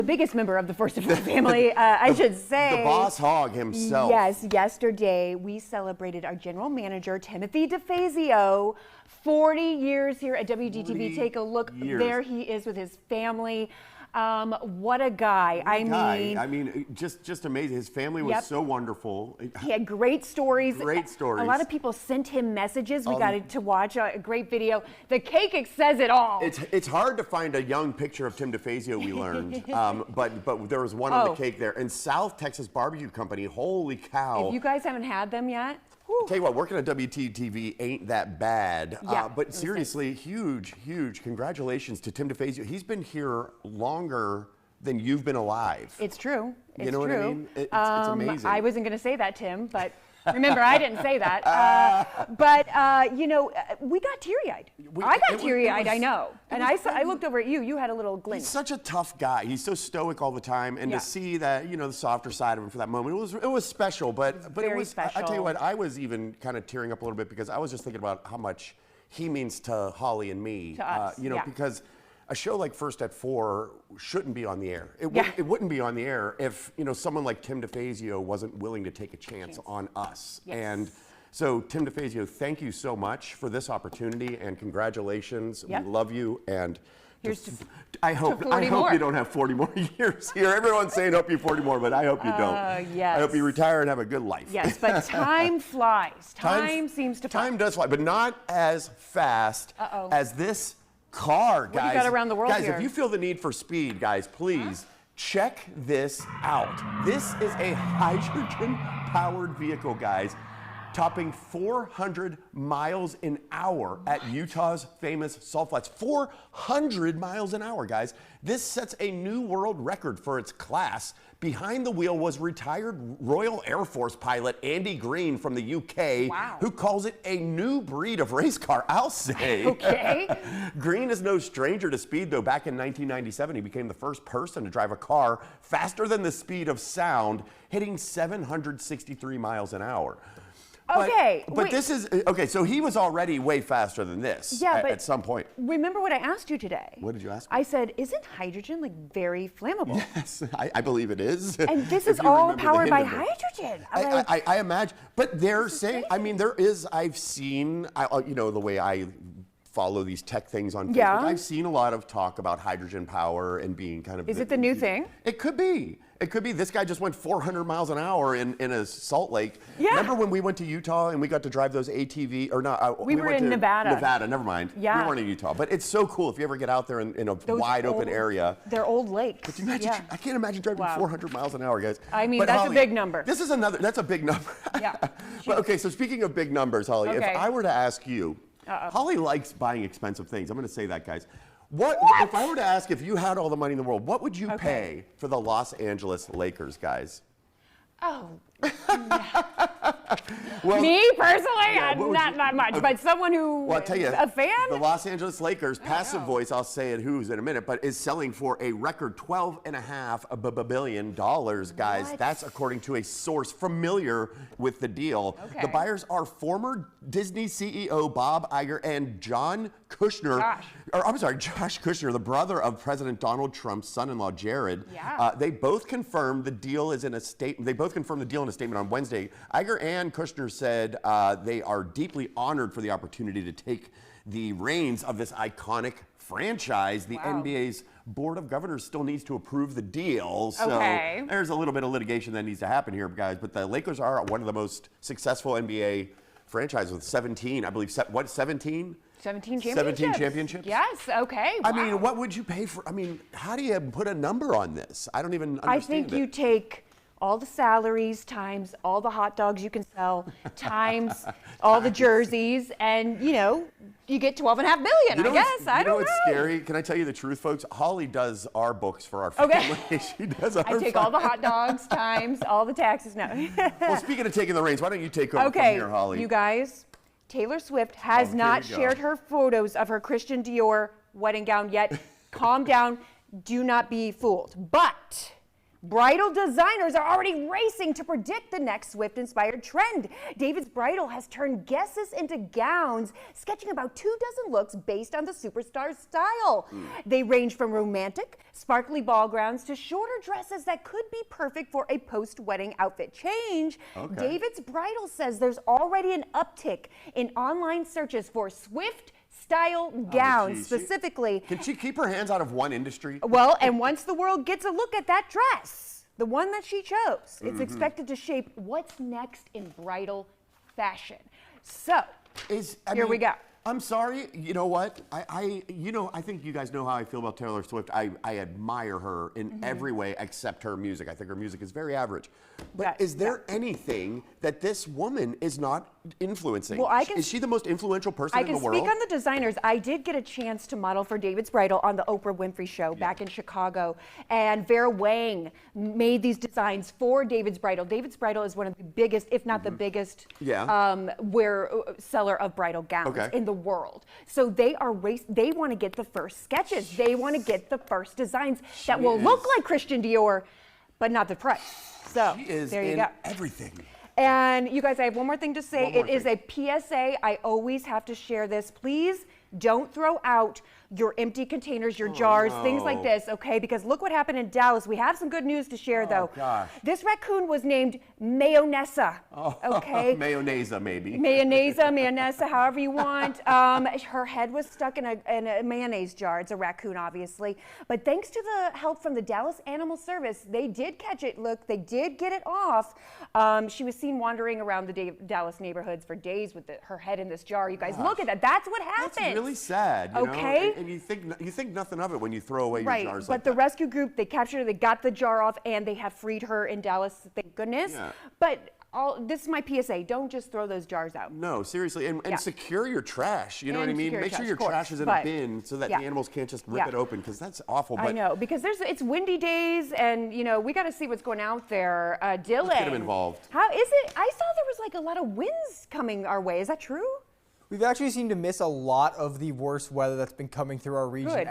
The biggest member of the First and Fourth family, I should say. The boss hog himself. Yes, yesterday we celebrated our general manager, Timothy DeFazio, 40 years here at WDTV. Take a look. There he is with his family. What a guy. I mean, just amazing. His family was so wonderful. He had great stories. Great stories. A lot of people sent him messages. We got to watch a great video. The cake says it all. It's hard to find a young picture of Tim DeFazio, we learned, but there was one on the cake there. And South Texas Barbecue Company, holy cow. If you guys haven't had them yet, tell you what, working at WTTV ain't that bad. But seriously, huge congratulations to Tim DeFazio. He's been here longer than you've been alive. It's true. It's you know true. what I mean? It's amazing. I wasn't going to say that, Tim, but remember, I didn't say that. You know, we got teary-eyed. I got teary-eyed, I know. And I looked over at you. You had a little glint. He's such a tough guy. He's so stoic all the time. And to see that, you know, the softer side of him for that moment, it was special. But it was special. I tell you what, I was even kind of tearing up a little bit because I was just thinking about how much he means to Holly and me. To us, you know, because a show like First at 4 shouldn't be on the air. It wouldn't be on the air if, you know, someone like Tim DeFazio wasn't willing to take a chance on us. Yes. And so, Tim DeFazio, thank you so much for this opportunity and congratulations. We love you. And I hope you don't have 40 more years here. Everyone's saying hope you 40 more, but I hope you don't. Yes. I hope you retire and have a good life. Yes, but time flies. Time seems to fly. Time does fly, but not as fast as this car, guys. What you got around the world guys, here? if you feel the need for speed, guys, please check this out. This is a hydrogen-powered vehicle, guys, topping 400 miles an hour at Utah's famous salt flats. 400 miles an hour, guys. This sets a new world record for its class. Behind the wheel was retired Royal Air Force pilot Andy Green from the UK, who calls it a new breed of race car, I'll say. Okay. Green is no stranger to speed, though. Back in 1997, he became the first person to drive a car faster than the speed of sound, hitting 763 miles an hour. But this is, okay, so he was already way faster than this at some point. Remember what I asked you today? What did you ask me? I said, isn't hydrogen like very flammable? Yes, I believe it is. And this is all powered by hydrogen. I imagine, but they're saying, I mean, there is, I've seen, you know, the way I follow these tech things on Facebook, I've seen a lot of talk about hydrogen power and being kind of... Is it the new thing? It could be. It could be. This guy just went 400 miles an hour in a Salt Lake. Yeah. Remember when we went to Utah and we got to drive those ATV, or not? We were in Nevada. Nevada, never mind. Yeah. We weren't in Utah. But it's so cool if you ever get out there in a wide open area. They're old lakes. Could you imagine? I can't imagine driving 400 miles an hour, guys. I mean, that's Holly, a big number. This is that's a big number. Yeah. But okay, so speaking of big numbers, Holly, if I were to ask you, Holly likes buying expensive things. I'm going to say that, guys. What if I were to ask if you had all the money in the world, what would you pay for the Los Angeles Lakers, guys? Oh. Well, me personally, not that much, but someone who, well, I'll tell you, a fan? The Los Angeles Lakers, passive voice, I'll say it who's in a minute, but is selling for a record $12.5 billion, guys. What? That's according to a source familiar with the deal. The buyers are former Disney CEO Bob Iger and John Kushner, Josh Kushner, the brother of President Donald Trump's son-in-law Jared. They both confirmed the deal is in a statement. They both confirmed the deal in a statement on Wednesday. Iger and Kushner said they are deeply honored for the opportunity to take the reins of this iconic franchise. The NBA's Board of Governors still needs to approve the deal. So there's a little bit of litigation that needs to happen here, guys. But the Lakers are one of the most successful NBA franchises with 17, I believe, 17 championships? Yes, okay. I mean, what would you pay for? I mean, how do you put a number on this? I don't even understand I think you take all the salaries times all the hot dogs you can sell times all the jerseys, and you know, you get $12.5 billion. I guess. I don't know. It's scary. Can I tell you the truth, folks? Holly does our books for our family. She does our. I take all the hot dogs times all the taxes. No. Well, speaking of taking the reins, why don't you take over from here, Holly? You guys. Taylor Swift has not shared her photos of her Christian Dior wedding gown yet. Calm down. Do not be fooled. But Bridal designers are already racing to predict the next Swift-inspired trend. David's Bridal has turned guesses into gowns, sketching about 24 looks based on the superstar's style. They range from romantic, sparkly ball gowns to shorter dresses that could be perfect for a post-wedding outfit change. Okay. David's Bridal says there's already an uptick in online searches for Swift style gowns specifically. Can she keep her hands out of one industry? Well, and once the world gets a look at that dress, the one that she chose, it's expected to shape what's next in bridal fashion. So, here we go. I'm sorry, you know what? I think you guys know how I feel about Taylor Swift. I admire her in every way except her music. I think her music is very average. But is there anything that this woman is not influencing? Well, is she the most influential person in the world? I can speak on the designers. I did get a chance to model for David's Bridal on the Oprah Winfrey Show back in Chicago. And Vera Wang made these designs for David's Bridal. David's Bridal is one of the biggest, if not the biggest, seller of bridal gowns in the world. So they want to get the first sketches. They want to get the first designs that will look like Christian Dior, but not the price. So there you go. Everything. And you guys, I have one more thing to say. It is a PSA. I always have to share this. Please don't throw out your empty containers, your jars, things like this, okay? Because look what happened in Dallas. We have some good news to share, though. Gosh. This raccoon was named Mayonessa, okay? Mayonnaise, maybe. Mayonessa, however you want. Her head was stuck in a mayonnaise jar. It's a raccoon, obviously. But thanks to the help from the Dallas Animal Service, they did catch it. Look, they did get it off. She was seen wandering around the Dallas neighborhoods for days with her head in this jar. You guys, look at that. That's what happened. That's really sad, you know? And you think nothing of it when you throw away your jars like that. But the rescue group, they captured her, they got the jar off, and they have freed her in Dallas, thank goodness. Yeah. But this is my PSA, don't just throw those jars out. No, seriously, and secure your trash, you know what I mean? Make sure your trash is in a bin so that the animals can't just rip it open, because that's awful. But I know, because it's windy days, and you know, we got to see what's going out there. Dylan. Let's get him involved. How is it? I saw there was like a lot of winds coming our way, is that true? We've actually seemed to miss a lot of the worst weather that's been coming through our region as